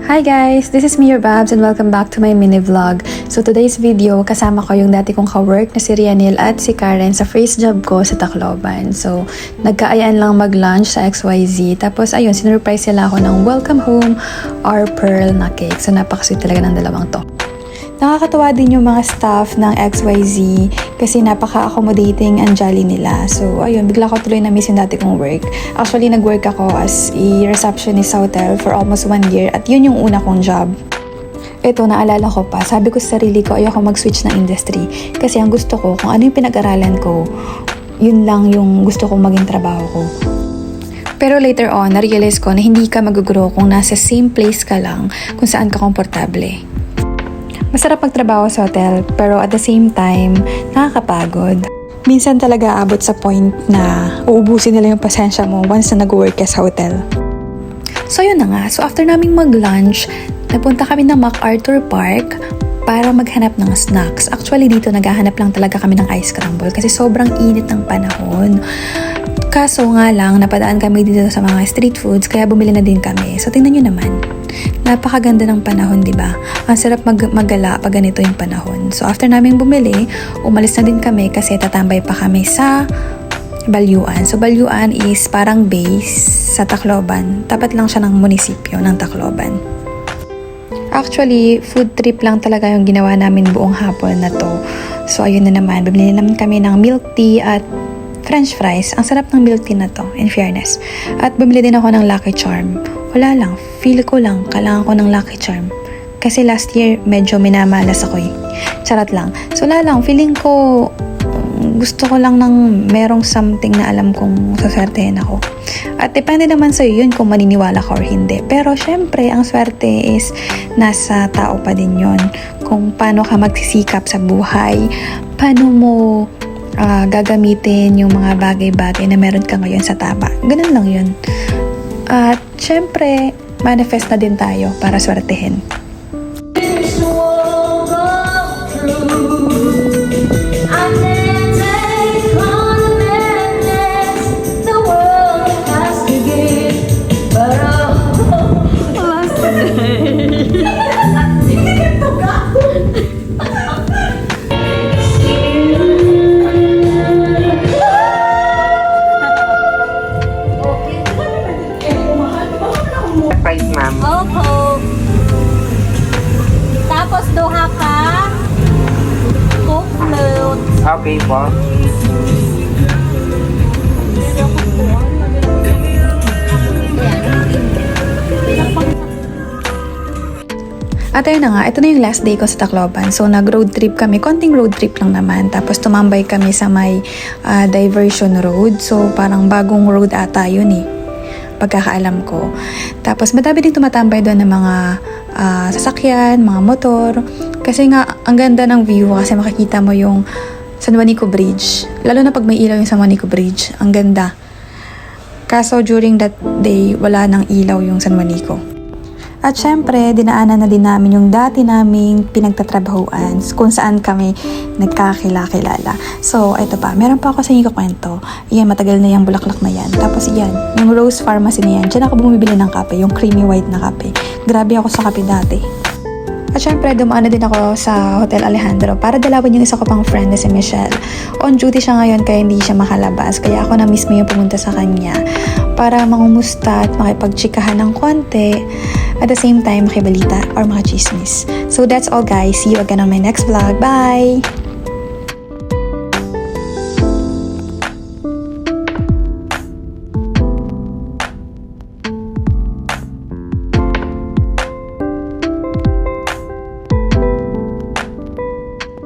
Hi guys! This is me, your Babs, and welcome back to my mini vlog. So today's video, kasama ko yung dati kong ka-work na si Rianil at si Karen sa first job ko sa Tacloban. So nagkaayaan lang mag-lunch sa XYZ. Tapos ayun, sinurprise sila ako ng welcome home or pearl na cake. So napaka-sweet talaga ng dalawang to. Nakakatawa din yung mga staff ng XYZ kasi napaka-accommodating and jolly nila. So, ayun, bigla ko tuloy na-miss yung dati kong work. Actually, nag-work ako as a receptionist sa hotel for almost 1 year at yun yung una kong job. Ito, naalala ko pa, sabi ko sa sarili ko, ayoko mag-switch ng industry. Kasi ang gusto ko, kung ano yung pinag-aralan ko, yun lang yung gusto kong maging trabaho ko. Pero later on, na-realize ko na hindi ka mag-grow kung nasa same place ka lang kung saan ka komportable. Masarap magtrabaho sa hotel, pero at the same time, nakakapagod. Minsan talaga abot sa point na uubusin nila yung pasensya mo once na nag-work ka sa hotel. So yun na nga, so after naming mag-lunch, napunta kami ng MacArthur Park para maghanap ng snacks. Actually dito naghahanap lang talaga kami ng ice scramble kasi sobrang init ng panahon. Kaso nga lang, napadaan kami dito sa mga street foods kaya bumili na din kami. So tingnan nyo naman. Napakaganda ng panahon, di ba? Ang sarap maggala pag ganito yung panahon. So after naming bumili, umalis na din kami kasi tatambay pa kami sa Balyuan. So Balyuan is parang base sa Tacloban. Tapat lang siya ng munisipyo ng Tacloban. Actually, food trip lang talaga yung ginawa namin buong hapon na to. So ayun na naman, bumili naman kami ng milk tea at French fries. Ang sarap ng milk tea na to, in fairness. At bumili din ako ng Lucky Charm. Wala lang, feel ko lang, kailangan ko ng Lucky Charm. Kasi last year, medyo minamalas ako eh. Charot lang. So wala lang, feeling ko, gusto ko lang ng merong something na alam kong saswertehin ako. At depende naman sa'yo yun kung maniniwala ka or hindi. Pero syempre, ang swerte is nasa tao pa din yun. Kung paano ka magsisikap sa buhay, paano mo gagamitin yung mga bagay-bagay na meron ka ngayon sa tama. Ganun lang yun. At syempre, manifest na din tayo para swertehin. Price, ma'am. Opo. Tapos duha ka cook float. Okay po. At ayun na nga, ito na yung last day ko sa Tacloban. So nag-road trip kami, konting road trip lang naman. Tapos tumambay kami sa may diversion road. So parang bagong road ata yun eh, pagkakaalam ko. Tapos madami din tumatambay doon ng mga sasakyan, mga motor. Kasi nga, ang ganda ng view kasi makikita mo yung San Juanico Bridge. Lalo na pag may ilaw yung San Juanico Bridge. Ang ganda. Kaso during that day, wala nang ilaw yung San Juanico. At syempre, dinaanan na din namin yung dati naming pinagtatrabahuan kung saan kami nagkakilala. So, ito pa. Meron pa ako sa inyo kwento. Iyan, matagal na yung bulaklak na yan. Tapos iyan, yung Rose Pharmacy na yan. Diyan ako bumibili ng kape, yung creamy white na kape. Grabe ako sa kape dati. At syempre, dumaan na din ako sa Hotel Alejandro para dalawin yung isa ko pang friend na si Michelle. On duty siya ngayon kaya hindi siya makalabas. Kaya ako na mismo yung pumunta sa kanya para mangumusta at makipagtsikahan ng konti. At the same time, makibalita or makachismis. So that's all guys. See you again on my next vlog. Bye!